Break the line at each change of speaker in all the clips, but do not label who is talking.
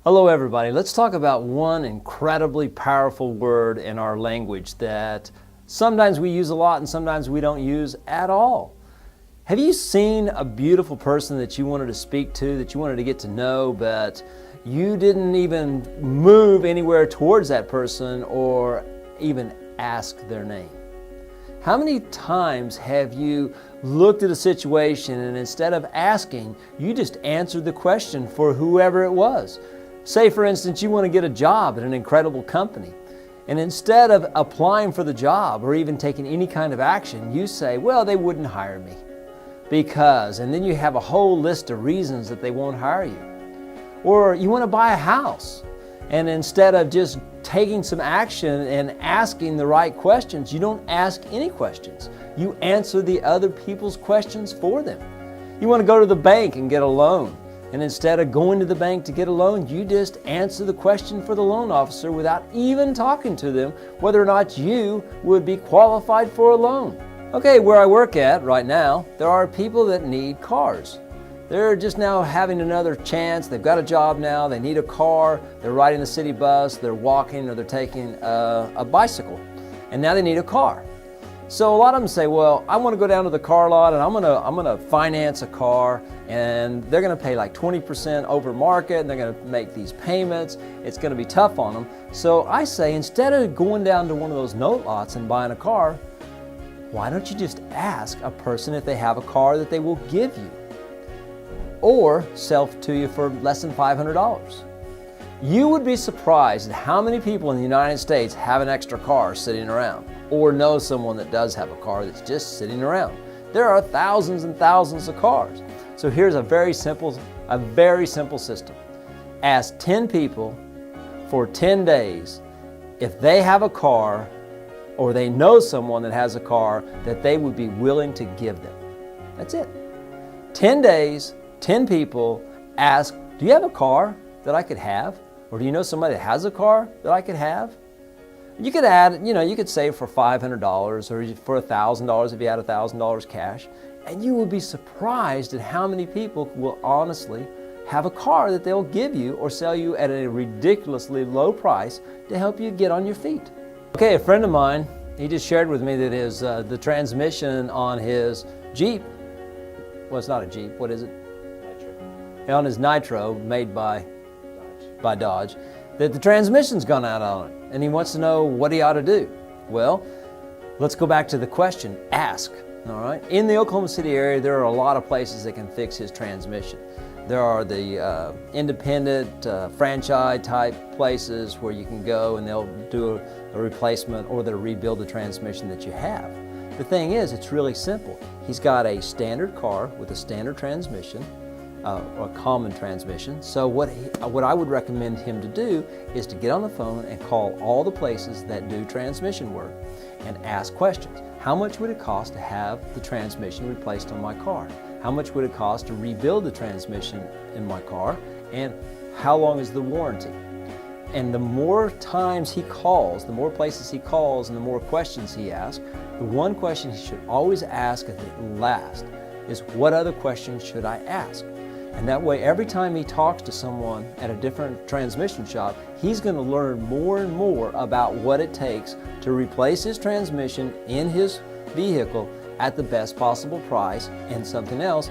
Hello everybody. Let's talk about one incredibly powerful word in our language that sometimes we use a lot and sometimes we don't use at all. Have you seen a beautiful person that you wanted to speak to, that you wanted to get to know, but you didn't even move anywhere towards that person or even ask their name? How many times have you looked at a situation and instead of asking, you just answered the question for whoever it was? Say, for instance, you want to get a job at an incredible company, and instead of applying for the job or even taking any kind of action, you say, well, they wouldn't hire me because, and then you have a whole list of reasons that they won't hire you. Or you want to buy a house, and instead of just taking some action and asking the right questions, you don't ask any questions. You answer the other people's questions for them. You want to go to the bank and get a loan, and instead of going to the bank to get a loan, you just answer the question for the loan officer without even talking to them whether or not you would be qualified for a loan. Okay, where I work at right now, there are people that need cars. They're just now having another chance. They've got a job now, they need a car, they're riding the city bus, they're walking, or they're taking a bicycle, and now they need a car. So a lot of them say, well, I want to go down to the car lot and I'm gonna finance a car, and they're gonna pay like 20% over market, and they're gonna make these payments. It's gonna be tough on them. So I say, instead of going down to one of those note lots and buying a car, why don't you just ask a person if they have a car that they will give you or sell to you for less than $500? You would be surprised at how many people in the United States have an extra car sitting around, or know someone that does have a car that's just sitting around. There are thousands and thousands of cars. So here's a very simple system. Ask 10 people for 10 days if they have a car or they know someone that has a car that they would be willing to give them. That's it. 10 days, 10 people, ask, do you have a car that I could have? Or do you know somebody that has a car that I could have? You could add, you could save for $500 or for $1,000 if you had $1,000 cash, and you will be surprised at how many people will honestly have a car that they'll give you or sell you at a ridiculously low price to help you get on your feet. Okay, a friend of mine, he just shared with me that the transmission on his Jeep, well, it's not a Jeep, what is it? Nitro. On his Nitro, made by Dodge, that the transmission's gone out on it, and he wants to know what he ought to do. Well, let's go back to the question, ask, all right? In the Oklahoma City area, there are a lot of places that can fix his transmission. There are the independent franchise type places where you can go and they'll do a replacement or they'll rebuild the transmission that you have. The thing is, it's really simple. He's got a standard car with a standard transmission, or a common transmission. So what I would recommend him to do is to get on the phone and call all the places that do transmission work and ask questions. How much would it cost to have the transmission replaced on my car? How much would it cost to rebuild the transmission in my car? And how long is the warranty? And the more times he calls, the more places he calls, and the more questions he asks, the one question he should always ask at the last is, what other questions should I ask? And that way, every time he talks to someone at a different transmission shop, he's going to learn more and more about what it takes to replace his transmission in his vehicle at the best possible price, and something else,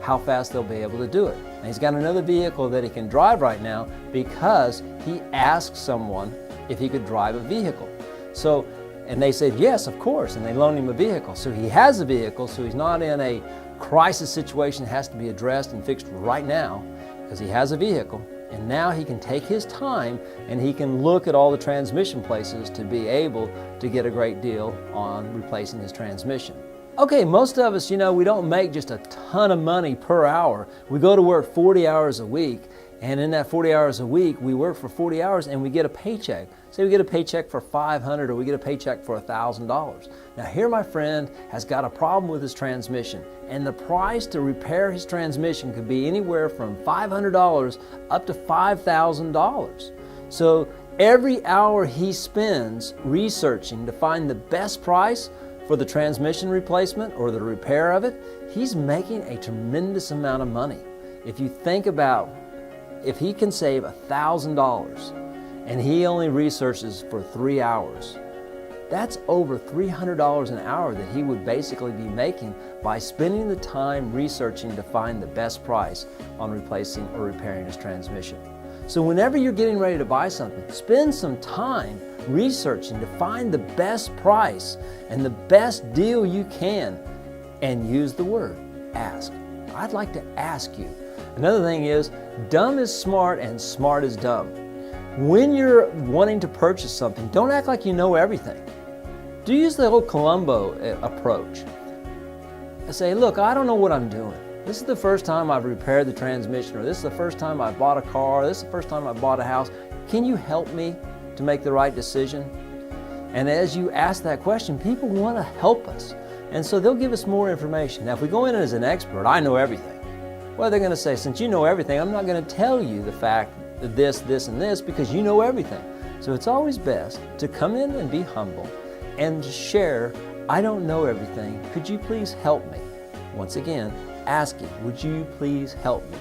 how fast they'll be able to do it. And he's got another vehicle that he can drive right now because he asked someone if he could drive a vehicle. So, and they said, yes, of course, and they loaned him a vehicle. So he has a vehicle, so he's not in a crisis situation that has to be addressed and fixed right now, because he has a vehicle, and now he can take his time and he can look at all the transmission places to be able to get a great deal on replacing his transmission. Okay, most of us, we don't make just a ton of money per hour. We go to work 40 hours a week, and in that 40 hours a week, we work for 40 hours and we get a paycheck. Say we get a paycheck for $500 or we get a paycheck for $1,000. Now here my friend has got a problem with his transmission, and the price to repair his transmission could be anywhere from $500 up to $5,000. So every hour he spends researching to find the best price for the transmission replacement or the repair of it, he's making a tremendous amount of money. If you think about if he can save $1,000 and he only researches for 3 hours, that's over $300 an hour that he would basically be making by spending the time researching to find the best price on replacing or repairing his transmission. So whenever you're getting ready to buy something, spend some time researching to find the best price and the best deal you can, and use the word ask. I'd like to ask you. Another thing is, dumb is smart and smart is dumb. When you're wanting to purchase something, don't act like you know everything. Do use the whole Columbo approach. Say, look, I don't know what I'm doing. This is the first time I've repaired the transmission, or this is the first time I bought a car, or this is the first time I bought a house. Can you help me to make the right decision? And as you ask that question, people want to help us. And so they'll give us more information. Now, if we go in as an expert, I know everything. Well, they're going to say, since you know everything, I'm not going to tell you the fact that this, and this, because you know everything. So it's always best to come in and be humble and share, I don't know everything. Could you please help me? Once again, asking, would you please help me?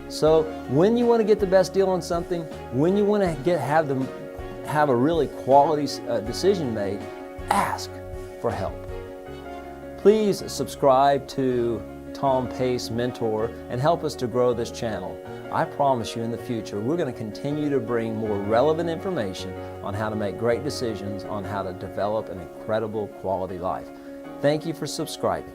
So when you want to get the best deal on something, when you want to have a really quality decision made, ask for help. Please subscribe to Tom Pace Mentor and help us to grow this channel. I promise you in the future we're going to continue to bring more relevant information on how to make great decisions, on how to develop an incredible quality life. Thank you for subscribing.